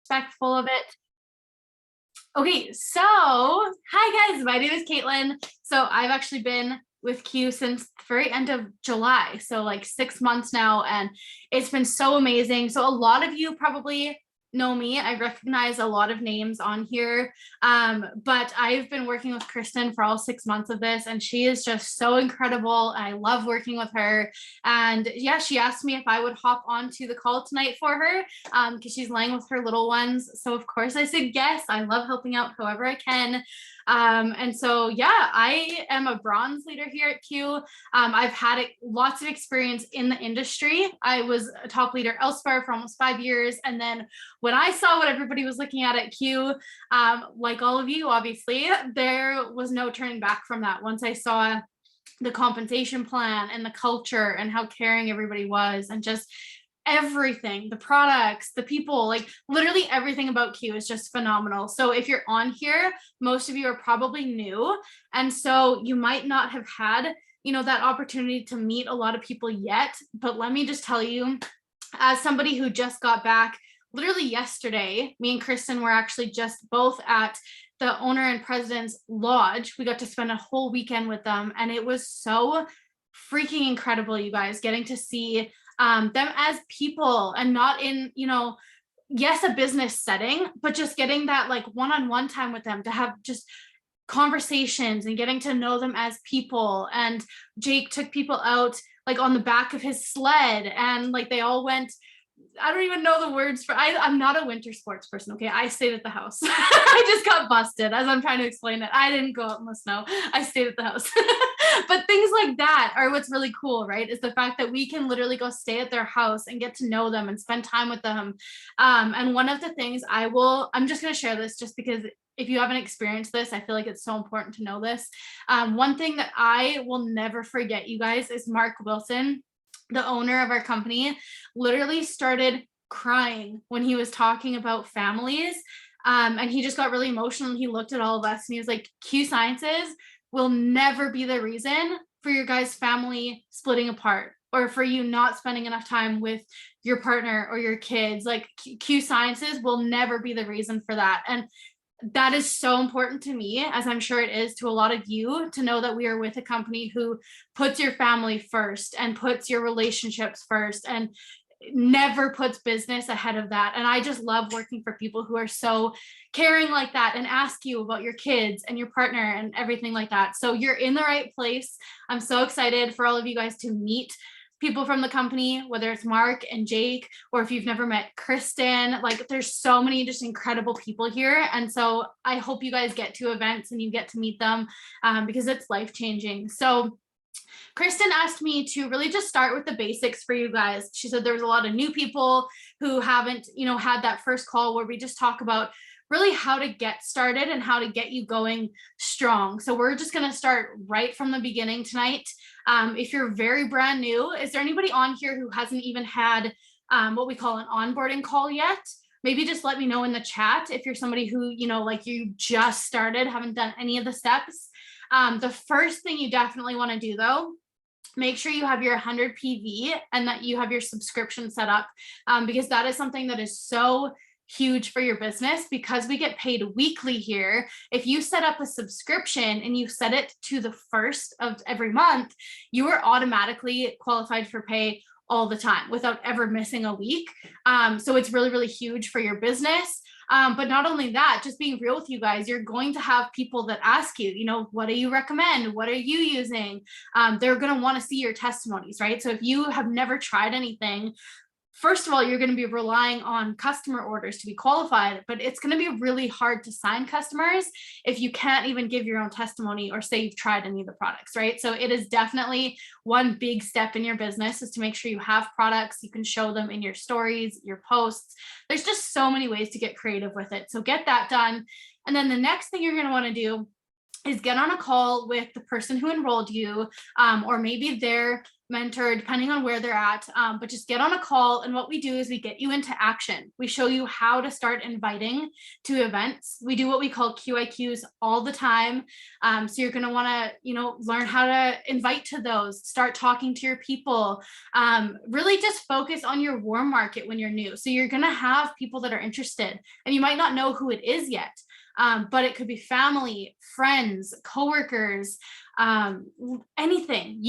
respectful of it. Okay, so hi guys, my name is Caitlin. So I've actually been with Q since the very end of July, so like 6 months now, and it's been so amazing. So a lot of you probably know me. I recognize a lot of names on here, but I've been working with Kristen for all 6 months of this, and she is just so incredible. I love working with her. And yeah, she asked me if I would hop onto the call tonight for her because she's laying with her little ones. So of course I said yes. I love helping out however I can. And so, yeah, I am a bronze leader here at Q. I've had lots of experience in the industry. I was a top leader elsewhere for almost 5 years. And then when I saw what everybody was looking at Q, like all of you, obviously, there was no turning back from that. Once I saw the compensation plan and the culture and how caring everybody was, and just everything, the products, the people, like literally everything about Q is just phenomenal. So if you're on here, most of you are probably new, and so you might not have had that opportunity to meet a lot of people yet. But let me just tell you, as somebody who just got back literally yesterday, me and Kristen were actually just both at the owner and president's lodge. We got to spend a whole weekend with them, and it was so freaking incredible, you guys, getting to see them as people, and not in, yes, a business setting, but just getting that like one-on-one time with them, to have just conversations and getting to know them as people. And Jake took people out like on the back of his sled, and like they all went, I don't even know the words for, I'm not a winter sports person. Okay. I stayed at the house. I just got busted as I'm trying to explain it. I didn't go out in the snow. I stayed at the house. But things like that are what's really cool, right? Is the fact that we can literally go stay at their house and get to know them and spend time with them. And one of the things I'm just going to share this just because if you haven't experienced this, I feel like it's so important to know this. One thing that I will never forget, you guys, is Mark Wilson, the owner of our company, literally started crying when he was talking about families. And he just got really emotional. He looked at all of us and he was like, Q Sciences will never be the reason for your guys' family splitting apart, or for you not spending enough time with your partner or your kids. Like Q Sciences will never be the reason for that. And that is so important to me, as I'm sure it is to a lot of you, to know that we are with a company who puts your family first and puts your relationships first and never puts business ahead of that. And I just love working for people who are so caring like that and ask you about your kids and your partner and everything like that. So you're in the right place. I'm so excited for all of you guys to meet people from the company, whether it's Mark and Jake, or if you've never met Kristen. Like there's so many just incredible people here. And so I hope you guys get to events and you get to meet them because it's life-changing. So Kristen asked me to really just start with the basics for you guys. She said there was a lot of new people who haven't, had that first call where we just talk about really how to get started and how to get you going strong. So we're just going to start right from the beginning tonight. If you're very brand new, is there anybody on here who hasn't even had what we call an onboarding call yet? Maybe just let me know in the chat if you're somebody who, like you just started, haven't done any of the steps. The first thing you definitely want to do though, make sure you have your 100 PV and that you have your subscription set up, because that is something that is so huge for your business, because we get paid weekly here. If you set up a subscription and you set it to the first of every month, you are automatically qualified for pay all the time without ever missing a week. So it's really, really huge for your business. But not only that, just being real with you guys, you're going to have people that ask you, what do you recommend? What are you using? They're going to want to see your testimonies, right? So if you have never tried anything, first of all, you're going to be relying on customer orders to be qualified, but it's going to be really hard to sign customers if you can't even give your own testimony or say you've tried any of the products, right? So it is definitely one big step in your business, is to make sure you have products. You can show them in your stories, your posts. There's just so many ways to get creative with it. So get that done. And then the next thing you're going to want to do is get on a call with the person who enrolled you, or maybe they're mentor, depending on where they're at. But just get on a call. And what we do is we get you into action. We show you how to start inviting to events. We do what we call QIQs all the time. So you're going to want to, learn how to invite to those, start talking to your people, really just focus on your warm market when you're new. So you're going to have people that are interested, and you might not know who it is yet. But it could be family, friends, coworkers, anything,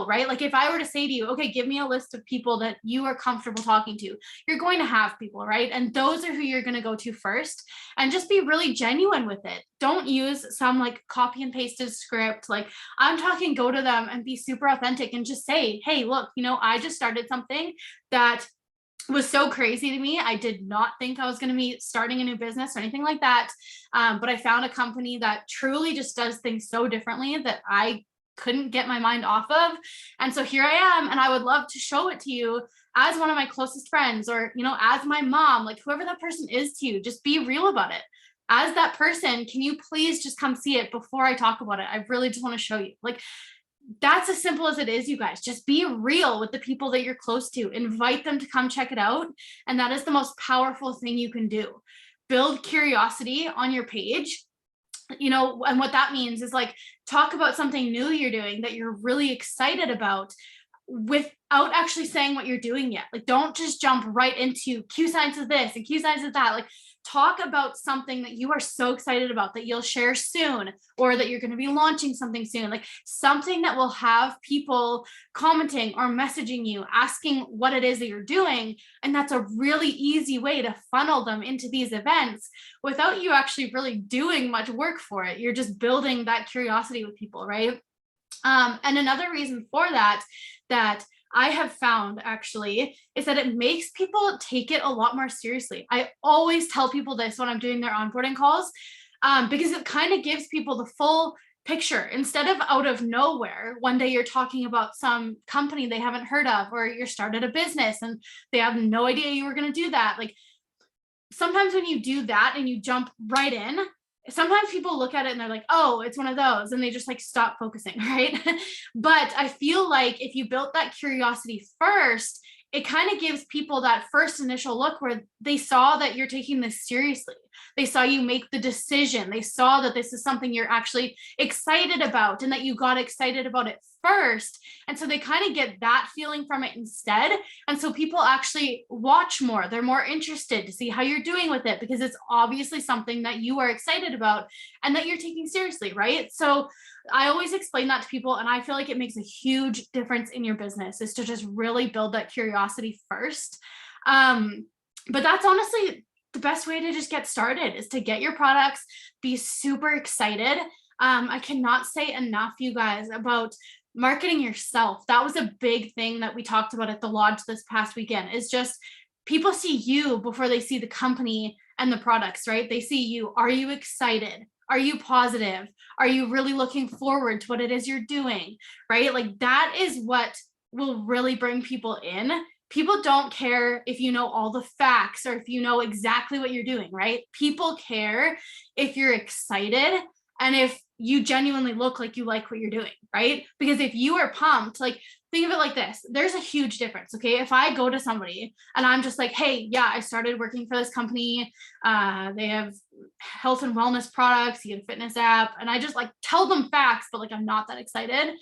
right? Like if I were to say to you, okay, give me a list of people that you are comfortable talking to, you're going to have people, right? And those are who you're going to go to first, and just be really genuine with it. Don't use some like copy and pasted script. Like I'm talking, go to them and be super authentic and just say, hey, look, I just started something that was so crazy to me. I did not think I was going to be starting a new business or anything like that. But I found a company that truly just does things so differently that I couldn't get my mind off of. And so here I am, and I would love to show it to you as one of my closest friends, or, as my mom, like whoever that person is to you. Just be real about it. As that person, can you please just come see it before I talk about it? I really just want to show you. Like, that's as simple as it is, you guys. Just be real with the people that you're close to. Invite them to come check it out. And that is the most powerful thing you can do. Build curiosity on your page. And what that means is like, talk about something new you're doing that you're really excited about without actually saying what you're doing yet. Like, don't just jump right into Q signs of this and Q signs of that. Like, talk about something that you are so excited about that you'll share soon, or that you're going to be launching something soon, like something that will have people commenting or messaging you, asking what it is that you're doing. And that's a really easy way to funnel them into these events without you actually really doing much work for it. You're just building that curiosity with people, right? And another reason for that I have found actually is that it makes people take it a lot more seriously. I always tell people this when I'm doing their onboarding calls, because it kind of gives people the full picture. Instead of out of nowhere, one day you're talking about some company they haven't heard of, or you're started a business and they have no idea you were going to do that. Like sometimes when you do that and you jump right in, sometimes people look at it and they're like, oh, it's one of those, and they just like stop focusing, right? But I feel like if you built that curiosity first, it kind of gives people that first initial look where they saw that you're taking this seriously. They saw you make the decision. They saw that this is something you're actually excited about, and that you got excited about it first. And so they kind of get that feeling from it instead. And so people actually watch more. They're more interested to see how you're doing with it, because it's obviously something that you are excited about and that you're taking seriously, right? So I always explain that to people, and I feel like it makes a huge difference in your business, is to just really build that curiosity first. But that's honestly the best way to just get started, is to get your products, be super excited. I cannot say enough, you guys, about marketing yourself. That was a big thing that we talked about at the lodge this past weekend, is just people see you before they see the company and the products, right? They see you. Are you excited? Are you positive? Are you really looking forward to what it is you're doing, right? Like that is what will really bring people in. People don't care if you know all the facts or if you know exactly what you're doing, right? People care if you're excited and if you genuinely look like you like what you're doing, right? Because if you are pumped, like think of it like this, there's a huge difference, okay? If I go to somebody and I'm just like, hey, yeah, I started working for this company. They have health and wellness products, you get a fitness app, and I just like tell them facts, but like I'm not that excited.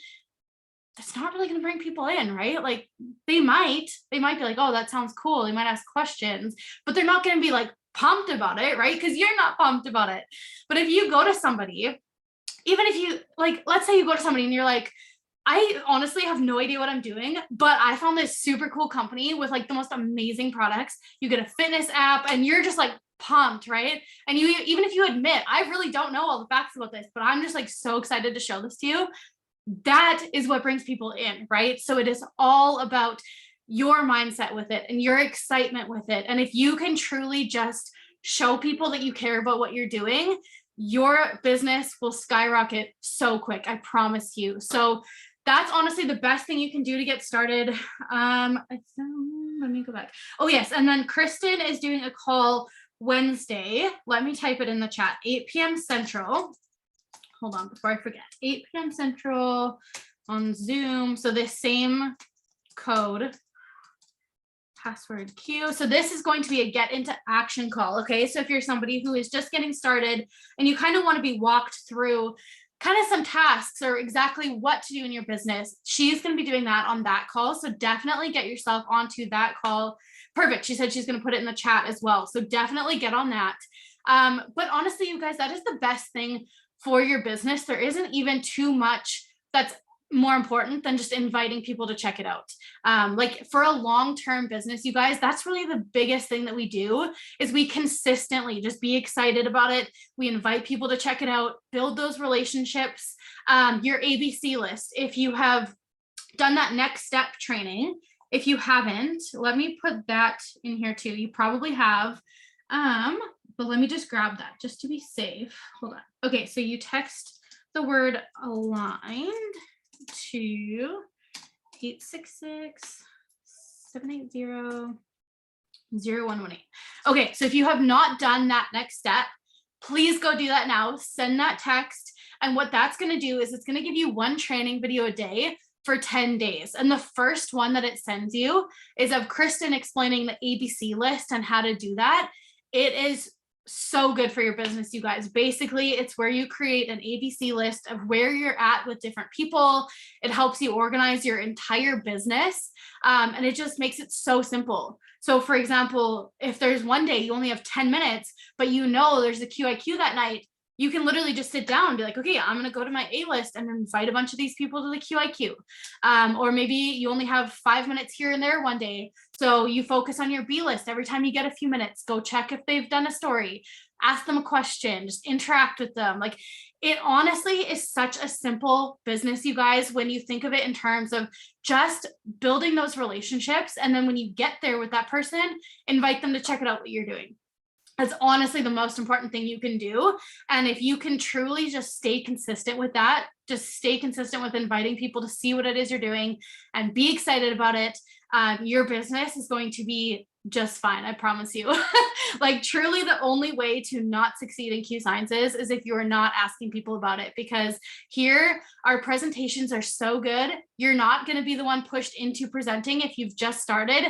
That's not really going to bring people in, right? Like they might be like, oh, that sounds cool. They might ask questions, but they're not going to be like pumped about it, right? Because you're not pumped about it. But if you go to somebody, even if you like, let's say you go to somebody and you're like, I honestly have no idea what I'm doing, but I found this super cool company with like the most amazing products. You get a fitness app and you're just like pumped, right? And you, even if you admit, I really don't know all the facts about this, but I'm just like so excited to show this to you. That is what brings people in, right? So it is all about your mindset with it and your excitement with it. And if you can truly just show people that you care about what you're doing, your business will skyrocket so quick. I promise you. So that's honestly the best thing you can do to get started. Let me go back. Oh yes. And then Kristen is doing a call Wednesday. Let me type it in the chat, 8 p.m. Central. Hold on before I forget, 8 p.m. Central. on Zoom. So the same code, password Q. So this is going to be a get into action call. Okay. So if you're somebody who is just getting started and you kind of want to be walked through kind of some tasks or exactly what to do in your business, she's going to be doing that on that call. So definitely get yourself onto that call. Perfect. She said she's going to put it in the chat as well. So definitely get on that. But honestly, you guys, that is the best thing for your business. There isn't even too much that's more important than just inviting people to check it out. Like for a long-term business, you guys, that's really the biggest thing that we do is we consistently just be excited about it. We invite people to check it out, build those relationships. Your ABC list, if you have done that next step training, if you haven't, let me put that in here too. You probably have, but let me just grab that just to be safe. Hold on. Okay, so you text the word aligned to 866-780-0118. Okay, so if you have not done that next step, please go do that now. Send that text. And what that's going to do is it's going to give you one training video a day for 10 days. And the first one that it sends you is of Kristen explaining the ABC list and how to do that. It is so good for your business, you guys. Basically, it's where you create an ABC list of where you're at with different people. It helps you organize your entire business. And it just makes it so simple. So for example, if there's one day you only have 10 minutes, but you know there's a QIQ that night, you can literally just sit down and be like, okay, I'm going to go to my A list and invite a bunch of these people to the QIQ. Or maybe you only have 5 minutes here and there one day. So you focus on your B list. Every time you get a few minutes, go check if they've done a story, ask them a question, just interact with them. Like it honestly is such a simple business, you guys, when you think of it in terms of just building those relationships. And then when you get there with that person, invite them to check it out what you're doing. That's honestly the most important thing you can do. And if you can truly just stay consistent with that, just stay consistent with inviting people to see what it is you're doing and be excited about it, your business is going to be just fine. I promise you. Like truly the only way to not succeed in Q Sciences is if you are not asking people about it, because here our presentations are so good. You're not going to be the one pushed into presenting if you've just started.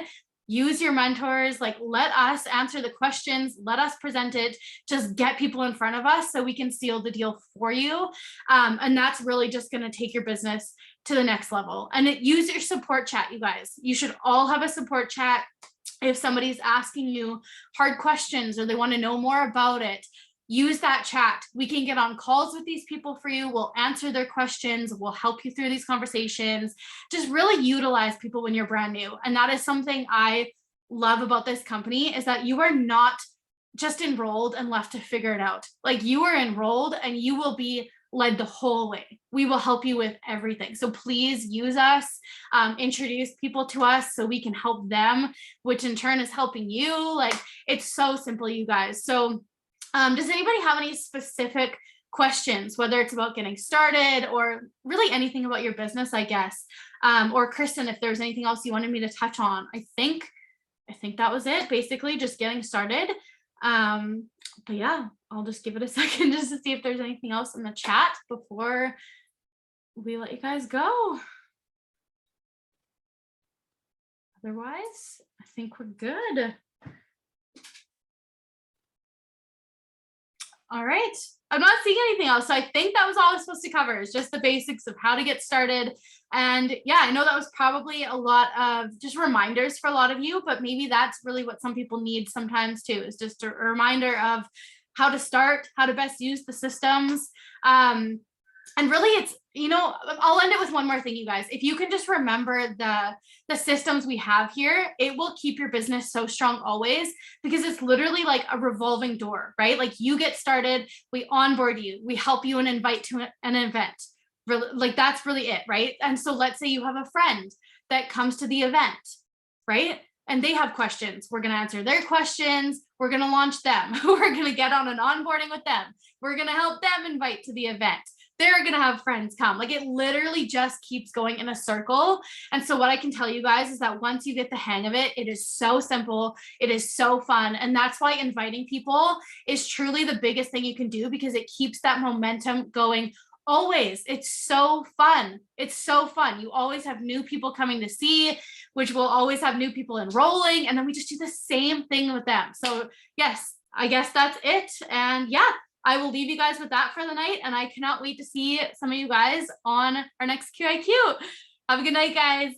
Use your mentors, like let us answer the questions, let us present it, just get people in front of us so we can seal the deal for you. And that's really just going to take your business to the next level. And use your support chat, you guys. You should all have a support chat. If somebody's asking you hard questions or they want to know more about it, use that chat. We can get on calls with these people for you. We'll answer their questions. We'll help you through these conversations. Just really utilize people when you're brand new. And that is something I love about this company, is that you are not just enrolled and left to figure it out. Like you are enrolled and you will be led the whole way. We will help you with everything. So please use us, introduce people to us so we can help them, which in turn is helping you. Like it's so simple, you guys. So does anybody have any specific questions, whether it's about getting started or really anything about your business, I guess? Or Kristen, if there's anything else you wanted me to touch on. I think that was it, basically just getting started. But yeah, I'll just give it a second just to see if there's anything else in the chat before we let you guys go. Otherwise, I think we're good. All right. I'm not seeing anything else. So I think that was all I was supposed to cover, is just the basics of how to get started. And yeah, I know that was probably a lot of just reminders for a lot of you, but maybe that's really what some people need sometimes too, is just a reminder of how to start, how to best use the systems. And really it's, you know, I'll end it with one more thing, you guys. If you can just remember the systems we have here, it will keep your business so strong always, because it's literally like a revolving door, right? Like you get started, we onboard you, we help you and invite to an event. Really, like that's really it, right? And so let's say you have a friend that comes to the event, right? And they have questions. We're going to answer their questions. We're going to launch them. We're going to get on an onboarding with them. We're going to help them invite to the event. They're going to have friends come. Like it literally just keeps going in a circle. And so what I can tell you guys is that once you get the hang of it, it is so simple. It is so fun. And that's why inviting people is truly the biggest thing you can do, because it keeps that momentum going Always. It's so fun. It's so fun. You always have new people coming to see, which will always have new people enrolling. And then we just do the same thing with them. So yes, I guess that's it. And yeah, I will leave you guys with that for the night. And I cannot wait to see some of you guys on our next QIQ. Have a good night, guys.